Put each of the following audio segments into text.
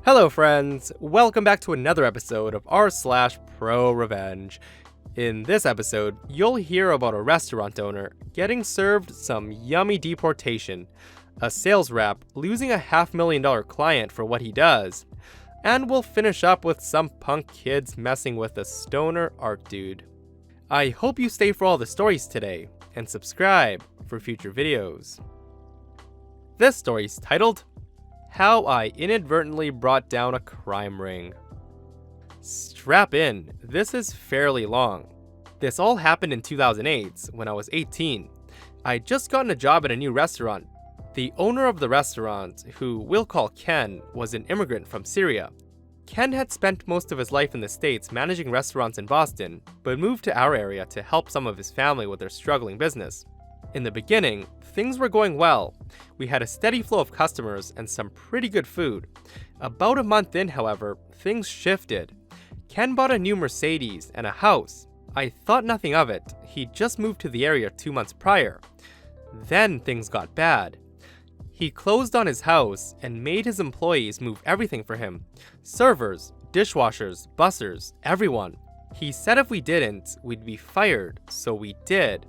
Hello friends, welcome back to another episode of r/ProRevenge. In this episode, you'll hear about a restaurant owner getting served some yummy deportation, a sales rep losing a $500,000 client for what he does, and we'll finish up with some punk kids messing with a stoner art dude. I hope you stay for all the stories today, and subscribe for future videos. This story's titled, How I Inadvertently Brought Down a Crime Ring. Strap in, this is fairly long. This all happened in 2008 when I was 18. I'd just gotten a job at a new restaurant. The owner of the restaurant, who we'll call Ken, was an immigrant from Syria. Ken had spent most of his life in the States managing restaurants in Boston, but moved to our area to help some of his family with their struggling business. In the beginning, things were going well. We had a steady flow of customers and some pretty good food. About a month in, however, things shifted. Ken bought a new Mercedes and a house. I thought nothing of it. He'd just moved to the area 2 months prior. Then things got bad. He closed on his house and made his employees move everything for him. Servers, dishwashers, bussers, everyone. He said if we didn't, we'd be fired, so we did.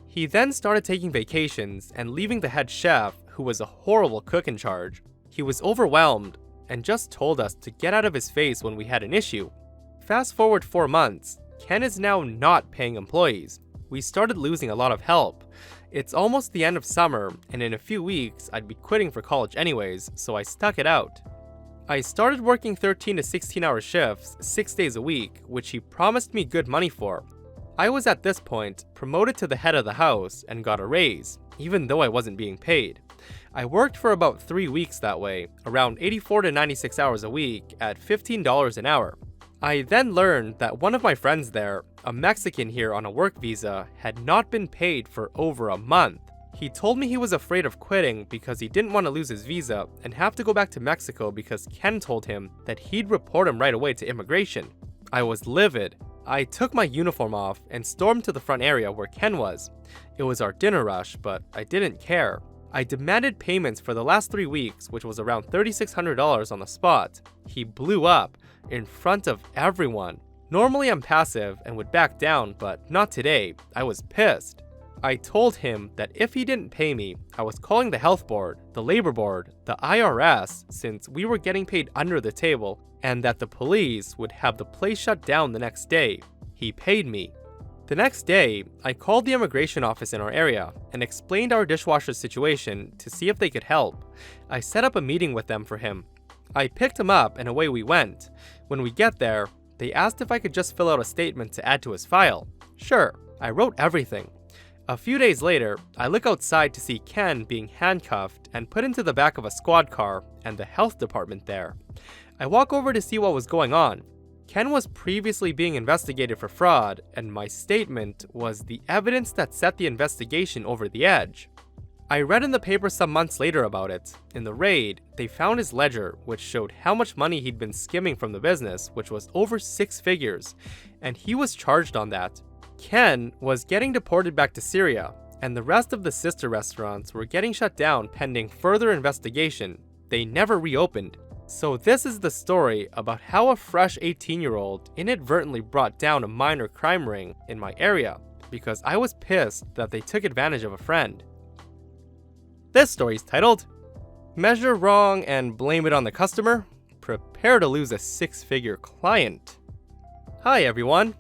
He then started taking vacations and leaving the head chef, who was a horrible cook, in charge. He was overwhelmed and just told us to get out of his face when we had an issue. Fast forward 4 months, Ken is now not paying employees. We started losing a lot of help. It's almost the end of summer, and in a few weeks I'd be quitting for college anyways, so I stuck it out. I started working 13 to 16-hour shifts 6 days a week, which he promised me good money for. I was at this point promoted to the head of the house and got a raise, even though I wasn't being paid. I worked for about 3 weeks that way, around 84 to 96 hours a week at $15 an hour. I then learned that one of my friends there, a Mexican here on a work visa, had not been paid for over a month. He told me he was afraid of quitting because he didn't want to lose his visa and have to go back to Mexico because Ken told him that he'd report him right away to immigration. I was livid. I took my uniform off and stormed to the front area where Ken was. It was our dinner rush, but I didn't care. I demanded payments for the last 3 weeks, which was around $3,600 on the spot. He blew up in front of everyone. Normally I'm passive and would back down, but not today. I was pissed. I told him that if he didn't pay me, I was calling the health board, the labor board, the IRS, since we were getting paid under the table, and that the police would have the place shut down the next day. He paid me. The next day, I called the immigration office in our area and explained our dishwasher's situation to see if they could help. I set up a meeting with them for him. I picked him up and away we went. When we get there, they asked if I could just fill out a statement to add to his file. Sure, I wrote everything. A few days later, I look outside to see Ken being handcuffed and put into the back of a squad car and the health department there. I walk over to see what was going on. Ken was previously being investigated for fraud, and my statement was the evidence that set the investigation over the edge. I read in the paper some months later about it. In the raid, they found his ledger, which showed how much money he'd been skimming from the business, which was over 6 figures, and he was charged on that. Ken was getting deported back to Syria, and the rest of the sister restaurants were getting shut down pending further investigation. They never reopened. So this is the story about how a fresh 18-year-old inadvertently brought down a minor crime ring in my area because I was pissed that they took advantage of a friend. This story's titled, Measure Wrong and Blame It on the Customer? Prepare to lose a 6-figure client. Hi everyone.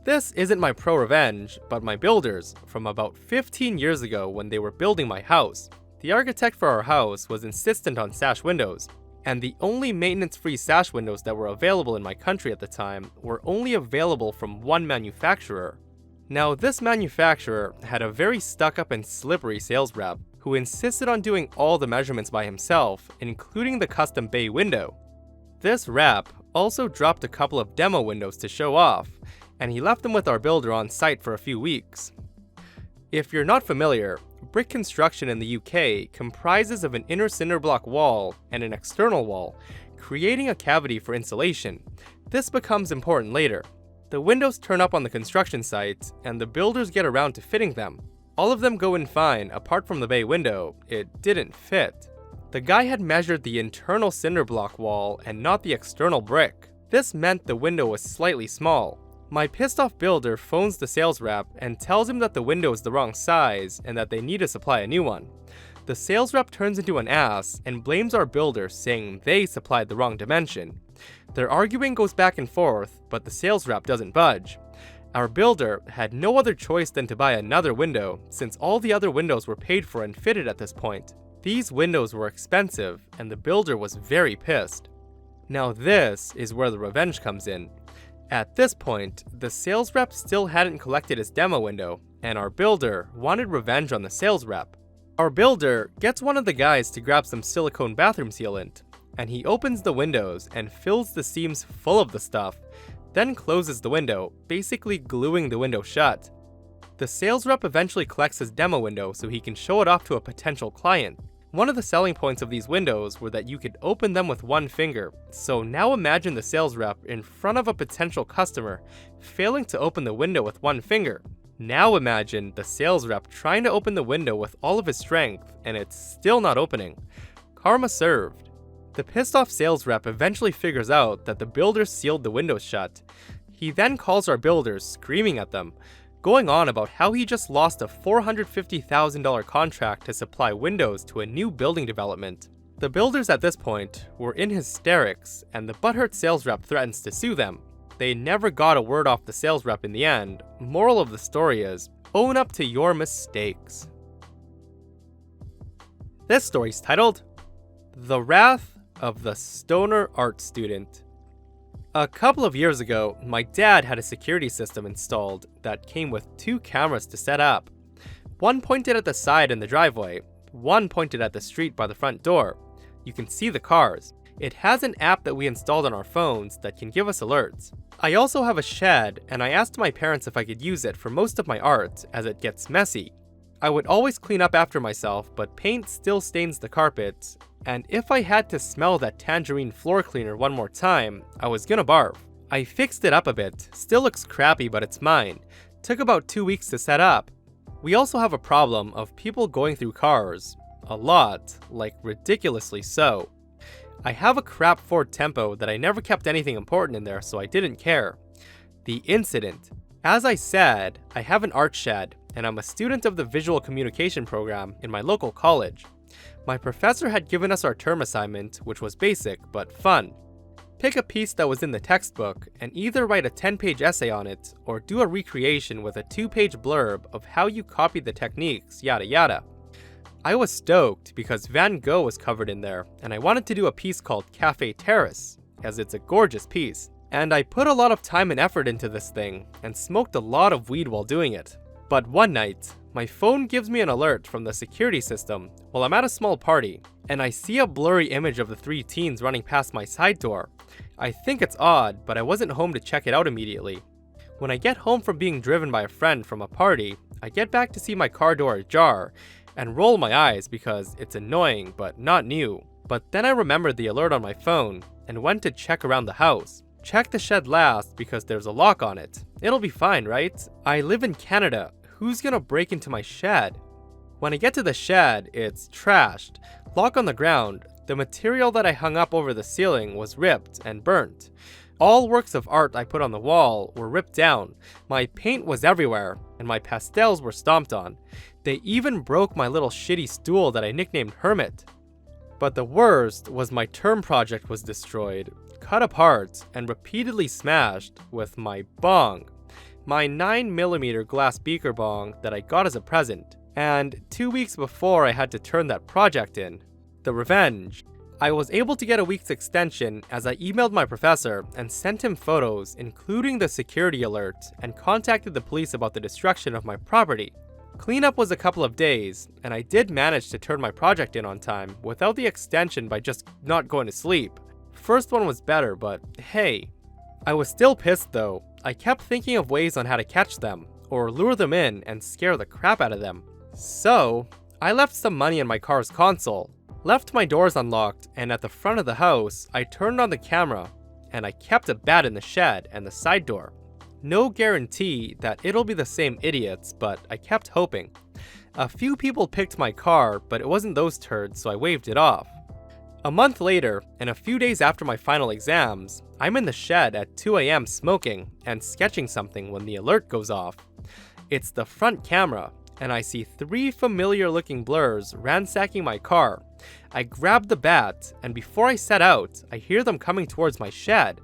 This isn't my ProRevenge, but my builders from about 15 years ago when they were building my house. The architect for our house was insistent on sash windows, and the only maintenance-free sash windows that were available in my country at the time were only available from one manufacturer. Now, this manufacturer had a very stuck-up and slippery sales rep who insisted on doing all the measurements by himself, including the custom bay window. This rep also dropped a couple of demo windows to show off, and he left them with our builder on site for a few weeks. If you're not familiar, brick construction in the UK comprises of an inner cinder block wall and an external wall, creating a cavity for insulation. This becomes important later. The windows turn up on the construction site, and the builders get around to fitting them. All of them go in fine apart from the bay window. It didn't fit. The guy had measured the internal cinder block wall and not the external brick. This meant the window was slightly small. My pissed off builder phones the sales rep and tells him that the window is the wrong size and that they need to supply a new one. The sales rep turns into an ass and blames our builder, saying they supplied the wrong dimension. Their arguing goes back and forth, but the sales rep doesn't budge. Our builder had no other choice than to buy another window, since all the other windows were paid for and fitted at this point. These windows were expensive, and the builder was very pissed. Now this is where the revenge comes in. At this point, the sales rep still hadn't collected his demo window, and our builder wanted revenge on the sales rep. Our builder gets one of the guys to grab some silicone bathroom sealant, and he opens the windows and fills the seams full of the stuff, then closes the window, basically gluing the window shut. The sales rep eventually collects his demo window so he can show it off to a potential client. One of the selling points of these windows were that you could open them with one finger, so now imagine the sales rep in front of a potential customer, failing to open the window with one finger. Now imagine the sales rep trying to open the window with all of his strength, and it's still not opening. Karma served. The pissed off sales rep eventually figures out that the builder sealed the windows shut. He then calls our builders, screaming at them, going on about how he just lost a $450,000 contract to supply windows to a new building development. The builders at this point were in hysterics, and the butthurt sales rep threatens to sue them. They never got a word off the sales rep in the end. Moral of the story is, own up to your mistakes. This story's titled, The Wrath of the Stoner Art Student. A couple of years ago, my dad had a security system installed that came with 2 cameras to set up. One pointed at the side in the driveway, one pointed at the street by the front door. You can see the cars. It has an app that we installed on our phones that can give us alerts. I also have a shed, and I asked my parents if I could use it for most of my art, as it gets messy. I would always clean up after myself, but paint still stains the carpet, and if I had to smell that tangerine floor cleaner one more time, I was gonna barf. I fixed it up a bit, still looks crappy but it's mine. Took about 2 weeks to set up. We also have a problem of people going through cars. A lot, like ridiculously so. I have a crap Ford Tempo that I never kept anything important in there, so I didn't care. The incident. As I said, I have an art shed, and I'm a student of the visual communication program in my local college. My professor had given us our term assignment, which was basic but fun. Pick a piece that was in the textbook and either write a 10-page essay on it or do a recreation with a 2-page blurb of how you copied the techniques, yada yada. I was stoked because Van Gogh was covered in there, and I wanted to do a piece called Cafe Terrace, as it's a gorgeous piece. And I put a lot of time and effort into this thing, and smoked a lot of weed while doing it. But one night, my phone gives me an alert from the security system while I'm at a small party, and I see a blurry image of the 3 teens running past my side door. I think it's odd, but I wasn't home to check it out immediately. When I get home from being driven by a friend from a party, I get back to see my car door ajar, and roll my eyes because it's annoying but not new. But then I remembered the alert on my phone, and went to check around the house. Check the shed last because there's a lock on it. It'll be fine, right? I live in Canada. Who's gonna break into my shed? When I get to the shed, it's trashed. Lock on the ground. The material that I hung up over the ceiling was ripped and burnt. All works of art I put on the wall were ripped down. My paint was everywhere, and my pastels were stomped on. They even broke my little shitty stool that I nicknamed Hermit. But the worst was my term project was destroyed, cut apart, and repeatedly smashed with my bong. My 9mm glass beaker bong that I got as a present. And 2 weeks before I had to turn that project in. The revenge. I was able to get a week's extension as I emailed my professor and sent him photos, including the security alert, and contacted the police about the destruction of my property. Cleanup was a couple of days, and I did manage to turn my project in on time without the extension by just not going to sleep. First one was better, but hey. I was still pissed though. I kept thinking of ways on how to catch them, or lure them in and scare the crap out of them. So, I left some money in my car's console, left my doors unlocked, and at the front of the house, I turned on the camera, and I kept a bat in the shed and the side door. No guarantee that it'll be the same idiots, but I kept hoping. A few people picked my car, but it wasn't those turds, so I waved it off. A month later, and a few days after my final exams, I'm in the shed at 2 a.m. smoking and sketching something when the alert goes off. It's the front camera, and I see 3 familiar-looking blurs ransacking my car. I grab the bat, and before I set out, I hear them coming towards my shed.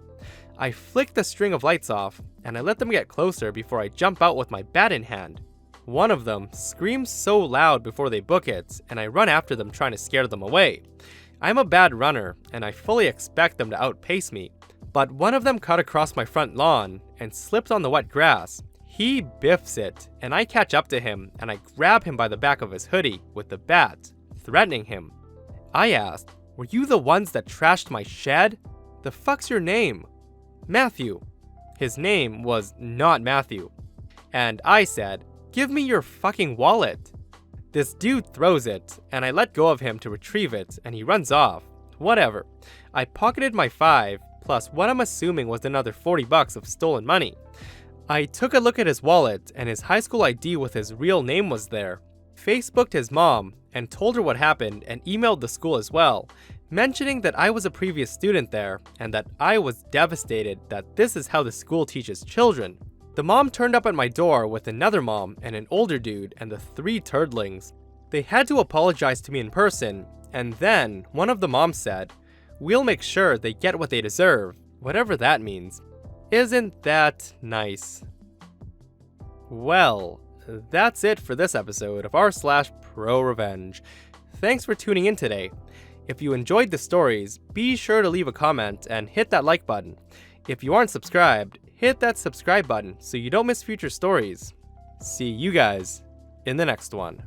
I flick the string of lights off, and I let them get closer before I jump out with my bat in hand. One of them screams so loud before they book it, and I run after them trying to scare them away. I'm a bad runner, and I fully expect them to outpace me, but one of them cut across my front lawn and slipped on the wet grass. He biffs it, and I catch up to him, and I grab him by the back of his hoodie with the bat, threatening him. I asked, "Were you the ones that trashed my shed? The fuck's your name?" "Matthew." His name was not Matthew. And I said, "Give me your fucking wallet." This dude throws it, and I let go of him to retrieve it, and he runs off. Whatever. I pocketed my 5, plus what I'm assuming was another $40 of stolen money. I took a look at his wallet, and his high school ID with his real name was there. Facebooked his mom, and told her what happened, and emailed the school as well, mentioning that I was a previous student there, and that I was devastated that this is how the school teaches children. The mom turned up at my door with another mom and an older dude and the 3 turdlings. They had to apologize to me in person, and then one of the moms said, "We'll make sure they get what they deserve," whatever that means. Isn't that nice? Well, that's it for this episode of r/ProRevenge. Thanks for tuning in today. If you enjoyed the stories, be sure to leave a comment and hit that like button. If you aren't subscribed, hit that subscribe button so you don't miss future stories. See you guys in the next one.